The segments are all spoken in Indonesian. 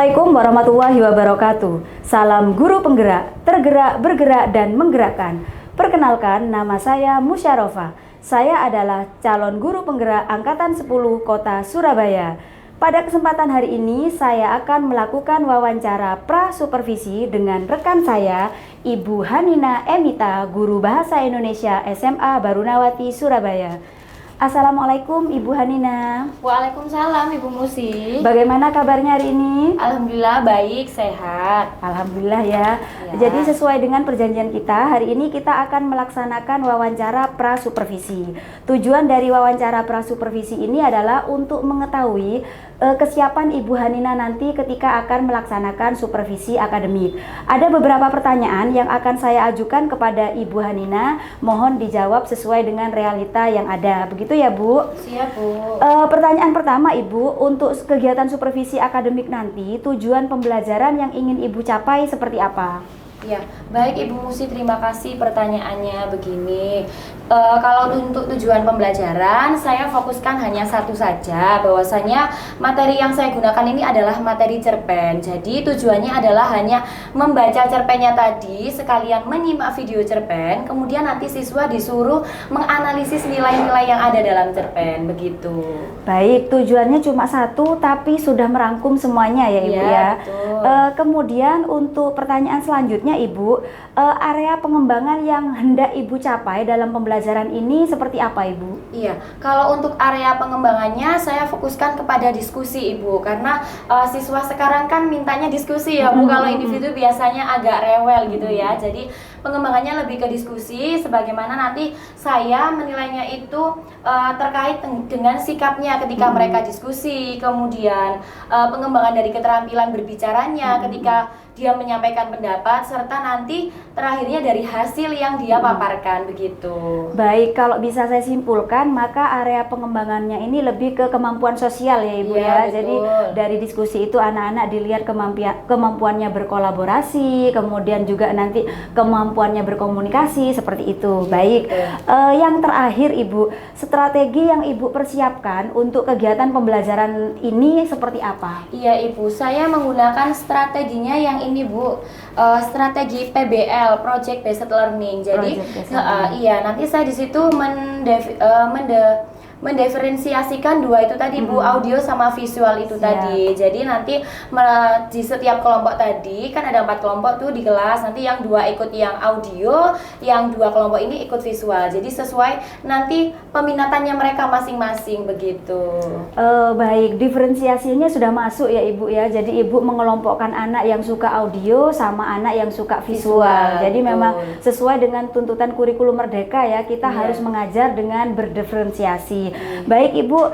Assalamualaikum warahmatullahi wabarakatuh. Salam guru penggerak, tergerak, bergerak, dan menggerakkan. Perkenalkan, nama saya Musyarofa. Saya adalah calon guru penggerak Angkatan 10 Kota Surabaya. Pada kesempatan hari ini, saya akan melakukan wawancara pra-supervisi dengan rekan saya, Ibu Hanina Emita, Guru Bahasa Indonesia SMA Barunawati, Surabaya. Assalamualaikum Ibu Hanina. Waalaikumsalam Ibu Musi. Bagaimana kabarnya hari ini? Alhamdulillah baik, sehat. Alhamdulillah ya. Jadi sesuai dengan perjanjian kita, hari ini kita akan melaksanakan wawancara pra-supervisi. Tujuan dari wawancara pra-supervisi ini adalah untuk mengetahui kesiapan Ibu Hanina nanti ketika akan melaksanakan supervisi akademik. Ada beberapa pertanyaan yang akan saya ajukan kepada Ibu Hanina, mohon dijawab sesuai dengan realita yang ada. Begitu ya Bu? Siap Bu. Pertanyaan pertama Ibu, untuk kegiatan supervisi akademik nanti, tujuan pembelajaran yang ingin Ibu capai seperti apa? Ya, baik Ibu Musi, terima kasih pertanyaannya. Begini, kalau untuk tujuan pembelajaran, saya fokuskan hanya satu saja, bahwasanya materi yang saya gunakan ini adalah materi cerpen. Jadi tujuannya adalah hanya membaca cerpennya tadi, sekalian menyimak video cerpen, kemudian nanti siswa disuruh menganalisis nilai-nilai yang ada dalam cerpen, begitu. Baik, tujuannya cuma satu, tapi sudah merangkum semuanya ya Ibu ya. Betul. Kemudian untuk pertanyaan selanjutnya Ibu, area pengembangan yang hendak Ibu capai dalam pembelajaran ini seperti apa Ibu? Iya, kalau untuk area pengembangannya saya fokuskan kepada diskusi Ibu, karena siswa sekarang kan mintanya diskusi ya Bu. Kalau individu biasanya agak rewel gitu ya. Jadi pengembangannya lebih ke diskusi, sebagaimana nanti saya menilainya itu terkait dengan sikapnya ketika mereka diskusi, kemudian pengembangan dari keterampilan berbicaranya ketika dia menyampaikan pendapat, serta nanti terakhirnya dari hasil yang dia paparkan, begitu. Baik, kalau bisa saya simpulkan, maka area pengembangannya ini lebih ke kemampuan sosial ya Ibu ya. Betul. Jadi dari diskusi itu anak-anak dilihat kemampuannya berkolaborasi, kemudian juga nanti kemampuannya berkomunikasi, seperti itu. Baik, yang terakhir Ibu, strategi yang Ibu persiapkan untuk kegiatan pembelajaran ini seperti apa? Iya Ibu, saya menggunakan strateginya yang ini Bu, strategi PBL, Project Based Learning. Jadi iya, nanti saya di situ mendiferensiasikan dua itu tadi Bu, audio sama visual itu tadi. Jadi nanti di setiap kelompok tadi kan ada 4 kelompok tuh di kelas, nanti yang 2 ikut yang audio, yang 2 kelompok ini ikut visual. Jadi sesuai nanti peminatannya mereka masing-masing, begitu. Baik, diferensiasinya sudah masuk ya Ibu ya. Jadi Ibu mengelompokkan anak yang suka audio sama anak yang suka visual. Jadi memang sesuai dengan tuntutan kurikulum merdeka ya, kita harus mengajar dengan berdiferensiasi. Baik Ibu,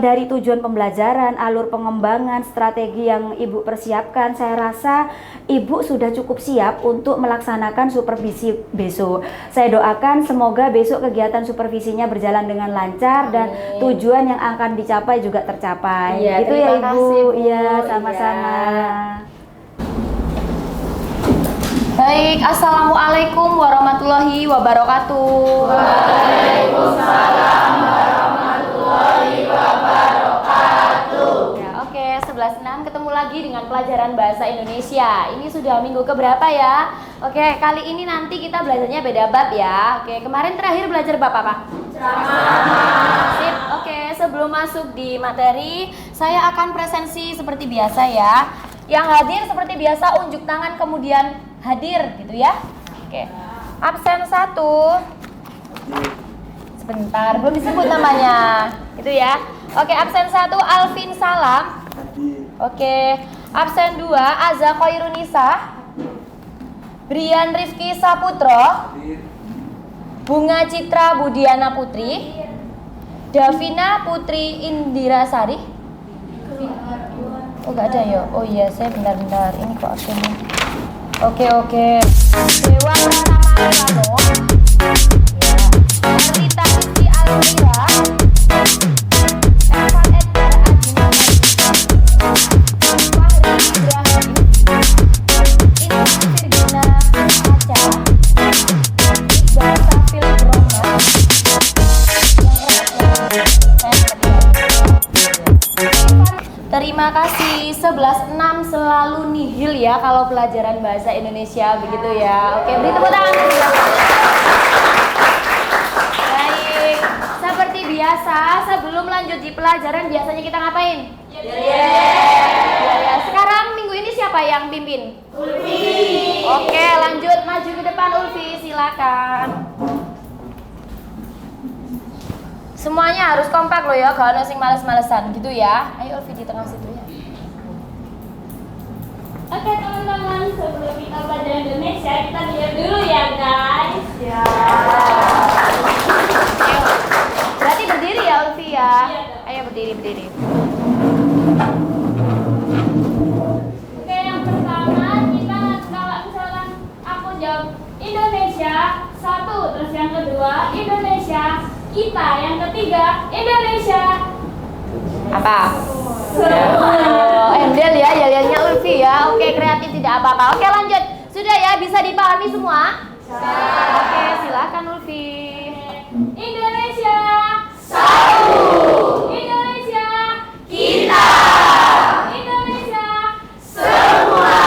dari tujuan pembelajaran, alur pengembangan, strategi yang Ibu persiapkan, saya rasa Ibu sudah cukup siap untuk melaksanakan supervisi besok. Saya doakan semoga besok kegiatan supervisinya berjalan dengan lancar dan tujuan yang akan dicapai juga tercapai. Iya, gitu ya Ibu. kasih, Bu. Iya, sama-sama. Baik, Assalamualaikum warahmatullahi wabarakatuh. Waalaikumsalam warahmatullahi wabarakatuh. Ya, oke, 11.6 ketemu lagi dengan pelajaran bahasa Indonesia. Ini sudah minggu keberapa ya? Oke, kali ini nanti kita belajarnya beda bab ya. Oke, kemarin terakhir belajar bab apa? Sip. Oke, sebelum masuk di materi, saya akan presensi seperti biasa ya. Yang hadir seperti biasa unjuk tangan kemudian hadir gitu ya. Oke. Absen 1. Sebentar, belum disebut namanya. Itu ya. Oke, absen 1 Alvin Salam. Oke. Absen 2 Aza Khairunisa. Brian Rifki Saputro. Bunga Citra Budiana Putri. Davina Putri Indirasari. Oh nggak ada ya? Oh iya, saya bentar-bentar. Ini kok absennya. Oke. Dewa Pranama Rano. Ya. Rita Uti Almira. Evan Edgar Adinama. Fahri Ibrahim. Intan Virgina Aca. Iqbal Safil Broma. Terima kasih. 11.6 ya kalau pelajaran bahasa Indonesia begitu ya. Oke, beri tepuk tangan. Baik, seperti biasa sebelum lanjut di pelajaran biasanya kita ngapain? Ya. Sekarang minggu ini siapa yang pimpin? Ulfi. Oke, lanjut maju ke depan Ulfi, silakan. Semuanya harus kompak loh ya, gak ada sing males-malesan gitu ya. Ayo Ulfi di tengah situ ya. Oke teman-teman, sebelum kita belajar Indonesia, kita lihat dulu ya guys. Ya. Ayo. Berarti berdiri ya Ulfi ya. Ayo berdiri. Oke, yang pertama kita kalau misalkan aku jawab Indonesia satu, terus yang kedua Indonesia kita, yang ketiga Indonesia Apa? semua. Endel ya, yaliannya Ulfi ya. Oke, kreatif tidak apa-apa. Oke, lanjut. Sudah ya, bisa dipahami semua? Oke, silakan Ulfi. Indonesia satu, Indonesia kita, Indonesia Semua.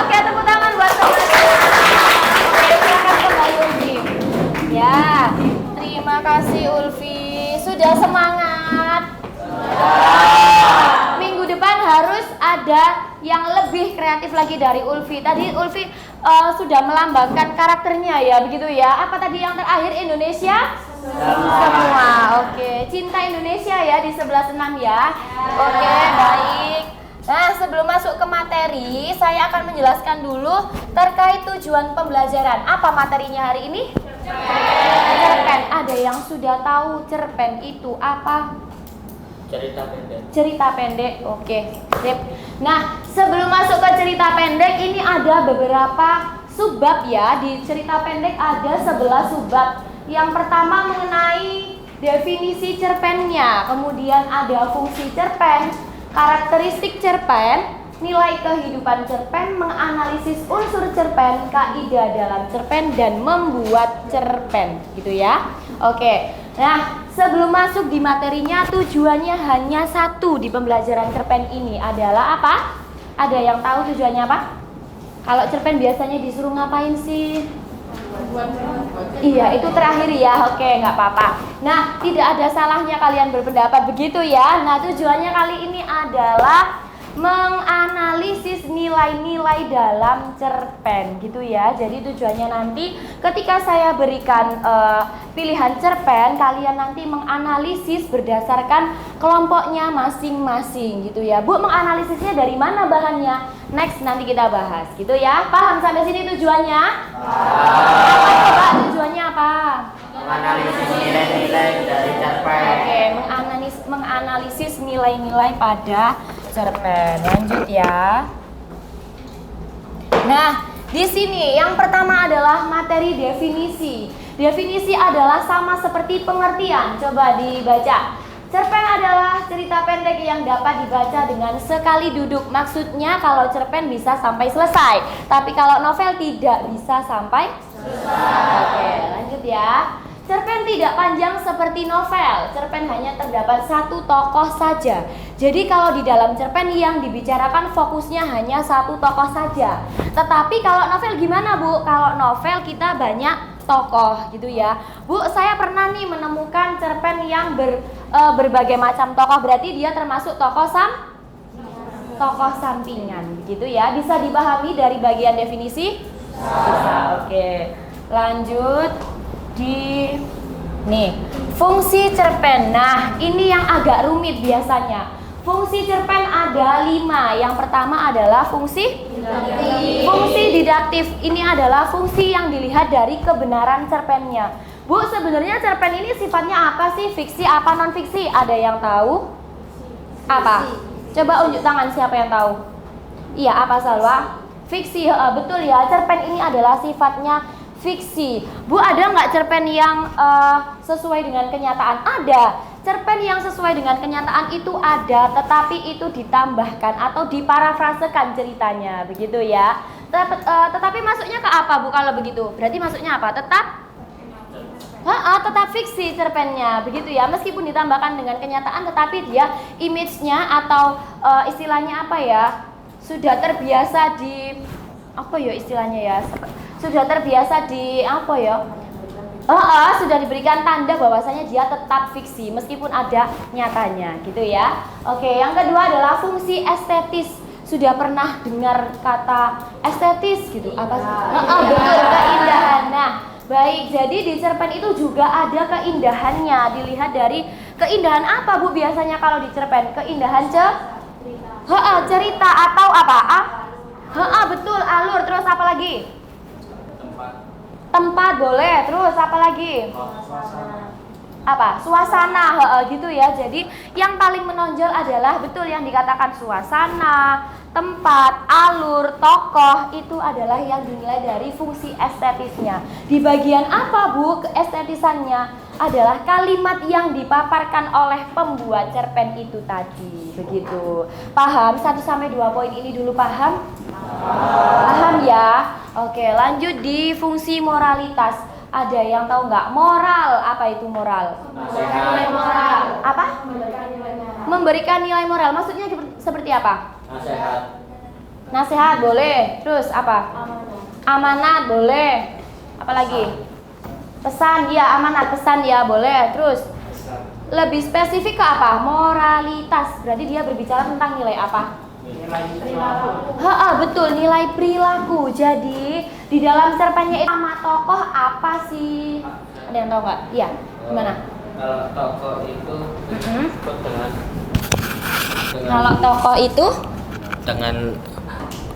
Oke, tepuk tangan buat semuanya. Oke, silakan kembali Ulfi. Ya, terima kasih Ulfi. Sudah semangat? Minggu depan harus ada yang lebih kreatif lagi dari Ulfi. Tadi Ulfi sudah melambangkan karakternya ya, begitu ya. Apa tadi yang terakhir? Indonesia? Semua. Oke, cinta Indonesia ya di sebelah senam ya. Oke, baik. Nah, sebelum masuk ke materi, saya akan menjelaskan dulu terkait tujuan pembelajaran. Apa materinya hari ini? Cerpen. Ada yang sudah tahu cerpen itu apa? Cerita pendek. Oke, sip. Nah, sebelum masuk ke cerita pendek, ini ada beberapa subbab ya. Di cerita pendek ada 11 subbab. Yang pertama mengenai definisi cerpennya, kemudian ada fungsi cerpen, karakteristik cerpen, nilai kehidupan cerpen, menganalisis unsur cerpen, kaidah dalam cerpen, dan membuat cerpen, gitu ya. Oke. Nah, sebelum masuk di materinya, tujuannya hanya satu di pembelajaran cerpen ini adalah apa? Ada yang tahu tujuannya apa? Kalau cerpen biasanya disuruh ngapain sih? Iya, itu terakhir ya. Oke, nggak apa-apa. Nah, tidak ada salahnya kalian berpendapat begitu ya. Nah, tujuannya kali ini adalah menganalisis nilai-nilai dalam cerpen gitu ya. Jadi tujuannya nanti ketika saya berikan pilihan cerpen, kalian nanti menganalisis berdasarkan kelompoknya masing-masing gitu ya. Bu, menganalisisnya dari mana bahannya? Next nanti kita bahas gitu ya. Paham sampai sini tujuannya? Apa coba tujuannya apa? Menganalisis nilai-nilai dari cerpen. Oke, menganalisis nilai-nilai pada cerpen. Lanjut ya. Nah, di sini yang pertama adalah materi definisi. Definisi adalah sama seperti pengertian. Coba dibaca. Cerpen adalah cerita pendek yang dapat dibaca dengan sekali duduk. Maksudnya kalau cerpen bisa sampai selesai, tapi kalau novel tidak bisa sampai selesai. Oke, lanjut ya. Cerpen tidak panjang seperti novel. Cerpen hanya terdapat satu tokoh saja. Jadi kalau di dalam cerpen yang dibicarakan fokusnya hanya satu tokoh saja. Tetapi kalau novel gimana, Bu? Kalau novel kita banyak tokoh gitu ya. Bu, saya pernah nih menemukan cerpen yang berbagai macam tokoh. Berarti dia termasuk tokoh sampingan begitu ya. Bisa dipahami dari bagian definisi? Bisa. Oke. Lanjut di nih, fungsi cerpen. Nah, ini yang agak rumit biasanya. Fungsi cerpen ada 5. Yang pertama adalah fungsi didaktif. Fungsi didaktif ini adalah fungsi yang dilihat dari kebenaran cerpennya. Bu, sebenarnya cerpen ini sifatnya apa sih? Fiksi apa non fiksi? Ada yang tahu? Apa? Coba unjuk tangan siapa yang tahu? Iya, apa Salwa? Fiksi, betul ya. Cerpen ini adalah sifatnya fiksi. Bu, ada nggak cerpen yang sesuai dengan kenyataan? Ada. Cerpen yang sesuai dengan kenyataan itu ada, tetapi itu ditambahkan atau diparafrasekan ceritanya, begitu ya. Tetapi masuknya ke apa, Bu, kalau begitu? Berarti masuknya apa? Tetap fiksi cerpennya, begitu ya. Meskipun ditambahkan dengan kenyataan, tetapi dia image-nya atau istilahnya apa ya? sudah terbiasa di apa ya istilahnya ya? Sudah terbiasa di apa ya? Sudah diberikan tanda bahwasanya dia tetap fiksi meskipun ada nyatanya gitu ya. Oke, yang kedua adalah fungsi estetis. Sudah pernah dengar kata estetis gitu? Apa sih? Betul, keindahan. Nah, baik, jadi di cerpen itu juga ada keindahannya. Dilihat dari keindahan apa Bu biasanya kalau di cerpen? Keindahan cerita atau apa? Betul, alur. Terus apa lagi? Tempat boleh. Terus apa lagi? Apa? Suasana, gitu ya. Jadi yang paling menonjol adalah betul yang dikatakan suasana, tempat, alur, tokoh itu adalah yang dinilai dari fungsi estetisnya. Di bagian apa Bu keestetisannya? Adalah kalimat yang dipaparkan oleh pembuat cerpen itu tadi. Begitu. Paham? 1 sampai 2 poin ini dulu paham? Paham ya? Oke, lanjut di fungsi moralitas. Ada yang tahu nggak? Moral, apa itu moral? Nilai moral. Apa? Memberikan nilai moral. Maksudnya seperti apa? Nasihat. Nasihat boleh. Terus apa? Amanat boleh. Apa lagi? Pesan, ya amanat, pesan ya boleh. Terus lebih spesifik ke apa? Moralitas. Berarti dia berbicara tentang nilai apa? Betul, nilai perilaku. Jadi di dalam cerpennya itu nama tokoh apa sih? Ada yang tahu nggak? Iya, gimana? Kalau tokoh itu disebut dengan Kalau tokoh itu dengan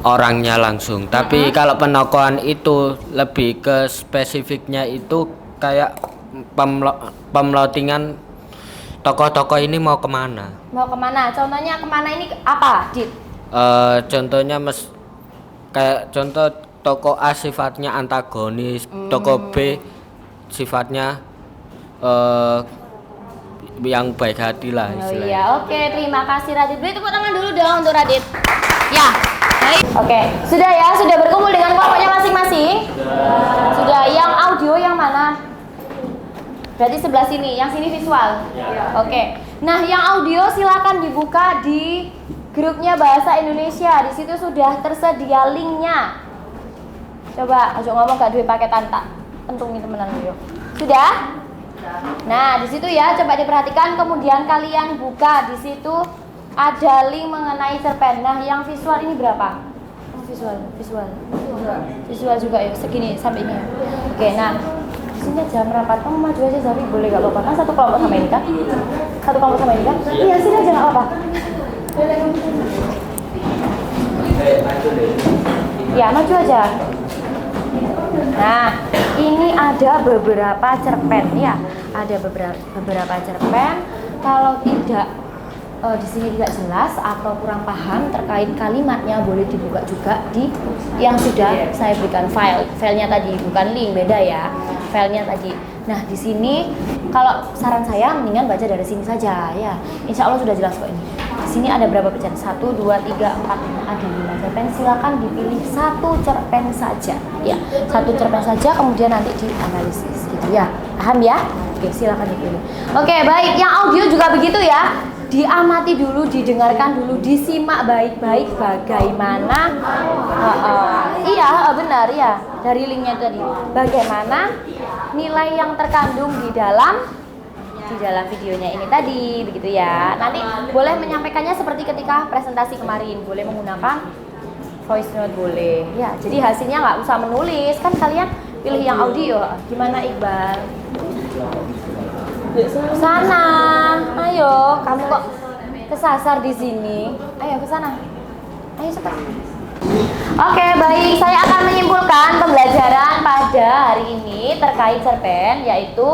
orangnya langsung. Tapi kalau penokohan itu lebih ke spesifiknya itu kayak pemlotingan tokoh-tokoh ini mau kemana. mau kemana? Contohnya kemana ini apa, Dit? Contohnya kayak contoh tokoh A sifatnya antagonis, tokoh B sifatnya yang baik hati lah Oh istilahnya. iya, oke, terima kasih Radit. Beri tepuk tangan dulu dong untuk Radit. Ya, baik. Oke, sudah ya, sudah berkumpul dengan kelompoknya masing-masing. Sudah, yang audio yang mana? Berarti sebelah sini, yang sini visual. Oke. Nah, yang audio silakan dibuka di grupnya Bahasa Indonesia. Di situ sudah tersedia linknya. Coba, aja ngomong gak duit paketan tak pentungin temenan yuk. Sudah? Nah, di situ ya, coba diperhatikan. Kemudian kalian buka di situ ada link mengenai cerpen. Nah, yang visual ini berapa? Visual juga ya, segini sampai ini. Oke, nah di sini aja merapat. Kamu maju aja Zari, boleh gak apa-apa? Kan satu kelompok sama ini kan? Satu kelompok sama ini kan? Iya, sini aja gak apa-apa. Ya, maju aja. Nah, ini ada beberapa cerpen ya, ada beberapa cerpen. Kalau tidak di sini tidak jelas atau kurang paham terkait kalimatnya, boleh dibuka juga di yang sudah saya berikan filenya tadi, bukan link, beda ya, filenya tadi. Nah, di sini kalau saran saya mendingan baca dari sini saja ya. Insya Allah sudah jelas kok ini. Di sini ada berapa cerpen? 1, 2, 3, 4, 5, ada 5 cerpen. Silakan dipilih satu cerpen saja. Ya, satu cerpen saja kemudian nanti dianalisis gitu ya. Paham ya? Oke, silakan dipilih. Oke, baik. Yang audio juga begitu ya. Diamati dulu, didengarkan dulu, disimak baik-baik bagaimana iya benar ya, dari linknya tadi bagaimana nilai yang terkandung di dalam videonya ini tadi, begitu ya. Nanti boleh menyampaikannya seperti ketika presentasi kemarin, boleh menggunakan voice note boleh ya, jadi hasilnya nggak usah menulis, kan kalian pilih yang audio. Gimana Iqbal? Sana, ayo, kamu kok kesasar di sini? Ayo ke sana, ayo cepat. Oke, baik, saya akan menyimpulkan pembelajaran pada hari ini terkait cerpen, yaitu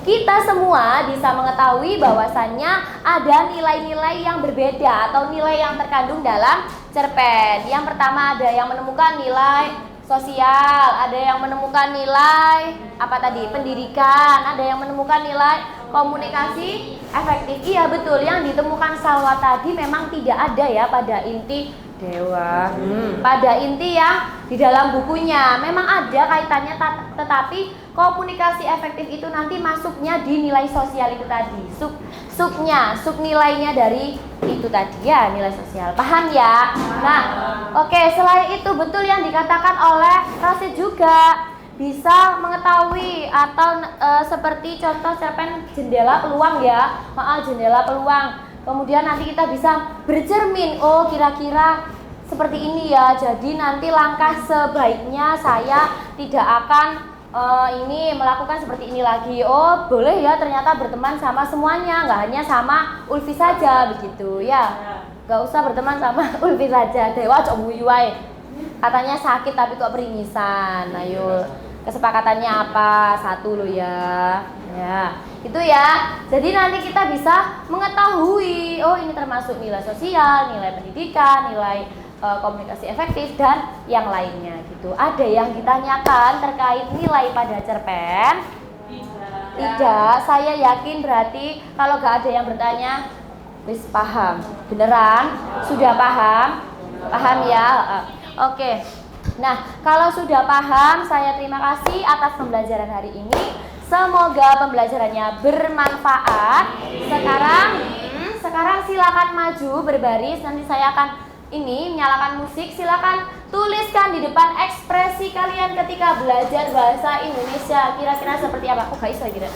kita semua bisa mengetahui bahwasannya ada nilai-nilai yang berbeda atau nilai yang terkandung dalam cerpen. Yang pertama ada yang menemukan nilai sosial, ada yang menemukan nilai apa tadi? Pendidikan, ada yang menemukan nilai komunikasi efektif. Iya betul, yang ditemukan Salwa tadi memang tidak ada ya pada inti Dewa. Pada inti yang di dalam bukunya memang ada kaitannya, tetapi komunikasi efektif itu nanti masuknya di nilai sosial itu tadi. Sub nilainya dari itu tadi ya, nilai sosial. Paham ya? Nah, oke, selain itu betul yang dikatakan oleh Rasid juga bisa mengetahui atau seperti contoh cerpen jendela peluang ya. Jendela peluang. Kemudian nanti kita bisa bercermin, oh kira-kira seperti ini ya. Jadi nanti langkah sebaiknya saya tidak akan ini melakukan seperti ini lagi. Oh boleh ya ternyata berteman sama semuanya, nggak hanya sama Ulfi saja begitu ya. Nggak usah berteman sama Ulfi saja. Dewa cok buyuai. Katanya sakit tapi kok peringisan. Ayo kesepakatannya apa? Satu lo ya. Ya, itu ya. Jadi nanti kita bisa mengetahui, oh ini termasuk nilai sosial, nilai pendidikan, nilai komunikasi efektif dan yang lainnya gitu. Ada yang ditanyakan terkait nilai pada cerpen? Tidak. Saya yakin berarti kalau gak ada yang bertanya, wis paham. Beneran? Sudah paham? Paham ya? Oke. Nah, kalau sudah paham, saya terima kasih atas pembelajaran hari ini. Semoga pembelajarannya bermanfaat. Sekarang silakan maju berbaris. Nanti saya akan menyalakan musik. Silakan tuliskan di depan ekspresi kalian ketika belajar bahasa Indonesia. Kira-kira seperti apa? Kok guys lagi deh.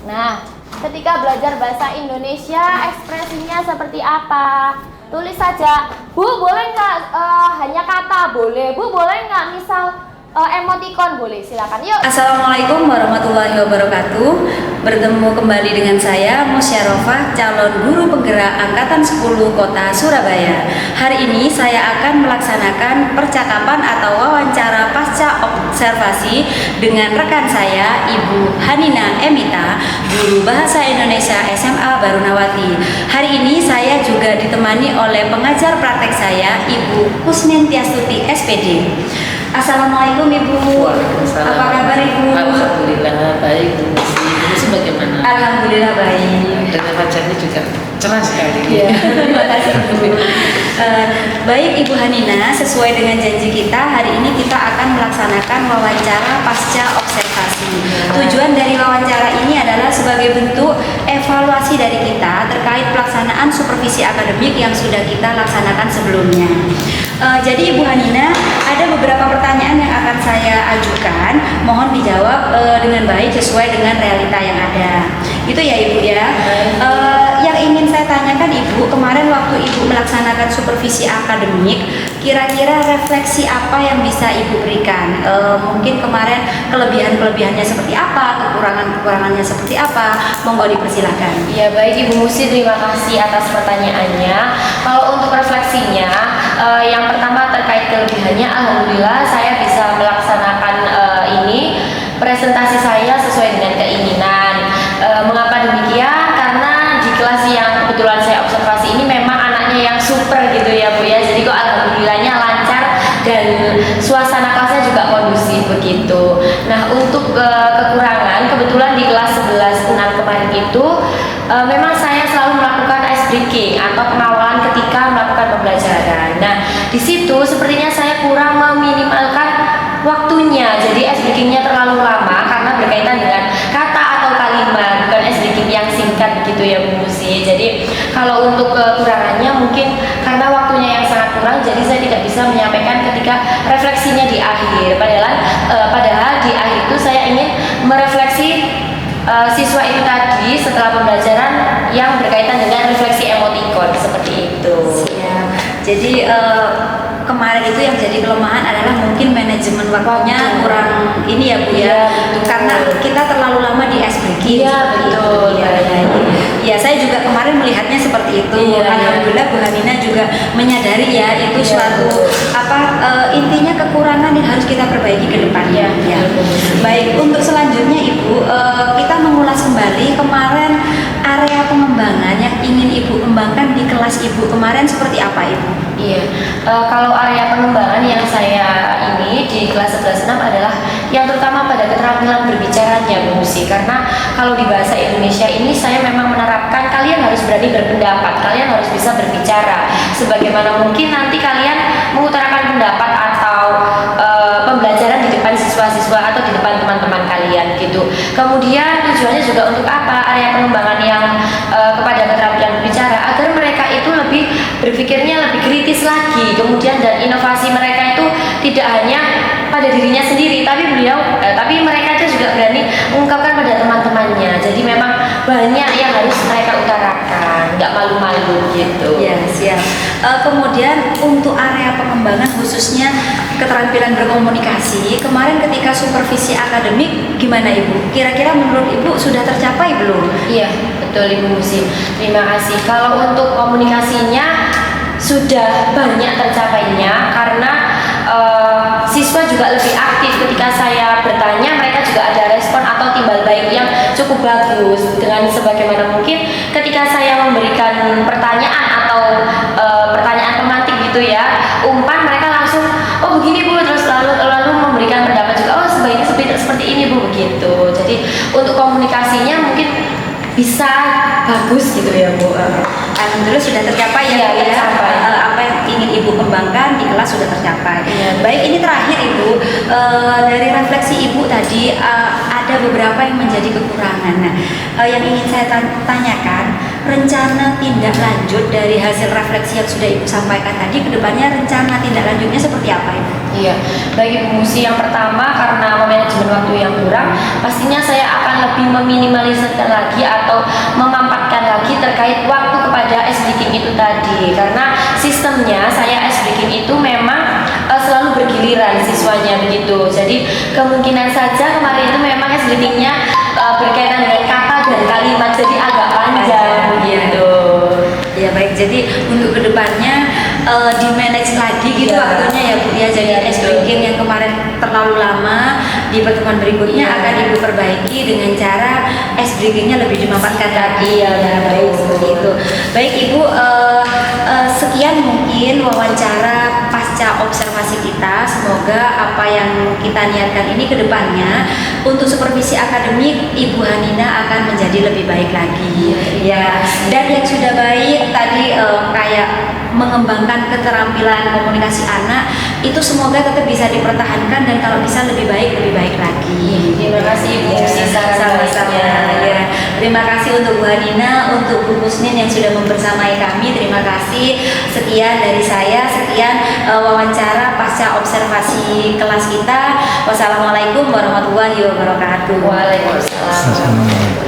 Nah, ketika belajar bahasa Indonesia ekspresinya seperti apa? Tulis saja. Bu, boleh nggak hanya kata? Boleh. Bu, boleh nggak misal emoticon? Boleh, silakan. Yuk. Assalamualaikum warahmatullahi wabarakatuh. Bertemu kembali dengan saya Musyarofah, calon guru penggerak angkatan 10 Kota Surabaya. Hari ini saya akan melaksanakan percakapan atau wawancara pasca observasi dengan rekan saya Ibu Hanina Emita, guru bahasa Indonesia SMA Barunawati. Hari ini saya juga ditemani oleh pengajar praktek saya Ibu Kusnin Tiastuti SPD. Assalamualaikum Ibu. Waalaikumsalam. Apa kabar Ibu? Alhamdulillah baik. Bu Musi bagaimana? Alhamdulillah baik. Dengan wajahnya juga cerah sekali. Iya, terima kasih Bu. Baik Ibu Hanina, sesuai dengan janji kita, hari ini kita akan melaksanakan wawancara pasca observasi. Tujuan dari wawancara ini adalah sebagai bentuk evaluasi dari kita terkait pelaksanaan supervisi akademik yang sudah kita laksanakan sebelumnya. Jadi Ibu Hanina, ada beberapa pertanyaan yang akan saya ajukan, mohon dijawab dengan baik sesuai dengan realita yang ada. Itu ya Ibu ya. Yang ingin saya tanyakan Ibu, kemarin waktu Ibu melaksanakan supervisi akademik, kira-kira refleksi apa yang bisa Ibu berikan? Mungkin kemarin kelebihan-kelebihannya seperti apa, kekurangan-kekurangannya seperti apa? Monggo dipersilakan. Ya baik Ibu Musi, terima kasih atas pertanyaannya. Kalau untuk refleksinya, yang pertama terkait kelebihannya, alhamdulillah saya bisa melaksanakan ini presentasi saya sesuai dengan keinginan. Mengapa demikian? Karena di kelas yang kebetulan saya observasi ini memang anaknya yang super gitu ya Bu ya. Jadi kok alhamdulillahnya lancar dan suasana kelasnya juga kondusif begitu. Nah untuk kekurangan, kebetulan di kelas 11-6 kemarin itu memang saya selalu melakukan ice breaking atau pengawalan ketika melakukan pembelajaran. Nah di situ sepertinya saya kurang meminimalkan waktunya. Jadi ice breakingnya terlalu lama karena berkaitan dengan kata atau kalimat, bukan ice breaking yang singkat begitu ya Bu Musi. Jadi kalau untuk kekurangannya mungkin karena waktunya yang sangat kurang, jadi saya tidak bisa menyampaikan ketika refleksinya di akhir. Padahal di akhir itu saya ingin merefleksi siswa itu tadi setelah pembelajaran yang berkaitan dengan refleksi emoticon seperti itu. Siap. Jadi kemarin itu yang jadi kelemahan adalah mungkin manajemen waktunya kurang ini ya Bu ya, karena kita terlalu lama di ice breaking. Iya betul. Ya saya juga kemarin melihatnya seperti itu. Iya, Alhamdulillah Bu Hanina juga menyadari ya itu suatu intinya kekurangan yang harus kita perbaiki ke depannya. Ya. Baik, untuk selanjutnya Ibu, kita mengulas kembali kemarin area pengembangan yang ingin Ibu kembangkan di kelas Ibu kemarin seperti apa Ibu? Iya, kalau area pengembangan yang saya ini di kelas 11-6 adalah yang terutama pada keterampilan berbicara selanjutnya Bu Musi, karena kalau di bahasa Indonesia ini saya memang menerapkan kalian harus berani berpendapat, kalian harus bisa berbicara, sebagaimana mungkin nanti kalian mengutarakan pendapat atau pembelajaran di depan siswa-siswa atau di depan teman-teman kalian gitu. Kemudian tujuannya juga untuk apa? Area pengembangan yang kepada keterampilan berbicara, agar mereka itu lebih berpikirnya lebih kritis lagi, kemudian dan inovasi mereka itu tidak hanya pada dirinya sendiri, tapi mereka itu juga berani mengungkapkan pada teman-temannya. Jadi memang banyak yang harus mereka utarakan, nggak malu-malu gitu. Ya, siap. Kemudian untuk area pengembangan khususnya keterampilan berkomunikasi, kemarin ketika supervisi akademik gimana Ibu? Kira-kira menurut Ibu sudah tercapai belum? Iya, betul Ibu Musi. Terima kasih. Kalau untuk komunikasinya sudah banyak tercapainya, karena siswa juga lebih aktif ketika saya bertanya, mereka juga ada respon atau timbal balik yang cukup bagus. Dengan sebagaimana mungkin ketika saya memberikan pertanyaan atau pertanyaan pemantik gitu ya, umpan, mereka langsung oh begini Bu, terus lalu memberikan pendapat juga, oh sebaiknya seperti ini Bu, begitu. Jadi untuk komunikasinya mungkin bisa bagus gitu ya Bu. Alhamdulillah sudah tercapai ya, Iya, Bu, ya. tercapai. Apa yang ingin Ibu kembangkan di kelas sudah tercapai. Iya. Baik, ini terakhir Ibu, dari refleksi Ibu tadi ada beberapa yang menjadi kekurangan. Nah, yang ingin saya tanyakan, rencana tindak lanjut dari hasil refleksi yang sudah Ibu sampaikan tadi, kedepannya rencana tindak lanjutnya seperti apa Ibu? Iya, bagi Bu Musi, yang pertama karena manajemen waktu yang kurang, pastinya saya akan lebih meminimalisirkan lagi atau memampatkan lagi terkait waktu kepada S-Breaking itu tadi. Karena sistemnya saya S-Breaking itu memang selalu bergiliran siswanya begitu. Jadi kemungkinan saja kemarin itu memang S-Breaking-nya berkaitan dengan kata dan kalimat, jadi agak panjang begitu. Ya baik, jadi untuk kedepannya di manage lagi gitu Iya. waktunya ya Bu ya. Jadi Iya, betul. S-Breaking yang kemarin terlalu lama, di pertemuan berikutnya Iya. akan Ibu perbaiki dengan cara S-Breaking-nya lebih dimanfaatkan lagi. Iya, Ya, baik, betul. seperti itu. Baik Ibu, sekian mungkin wawancara pasca observasi kita. Semoga apa yang kita niatkan ini kedepannya untuk supervisi akademik Ibu Hanina akan menjadi lebih baik lagi. Ya, dan yang sudah baik tadi kayak mengembangkan keterampilan komunikasi anak itu semoga tetap bisa dipertahankan dan kalau bisa lebih baik lagi. Terima kasih Ibu Ya, Musi, sama-sama. Ya. Terima kasih untuk Bu Hanina, untuk Bu Kusnin yang sudah membersamai kami. Terima kasih. Sekian dari saya, sekian wawancara pasca observasi kelas kita. Wassalamualaikum warahmatullahi wabarakatuh. Waalaikumsalam.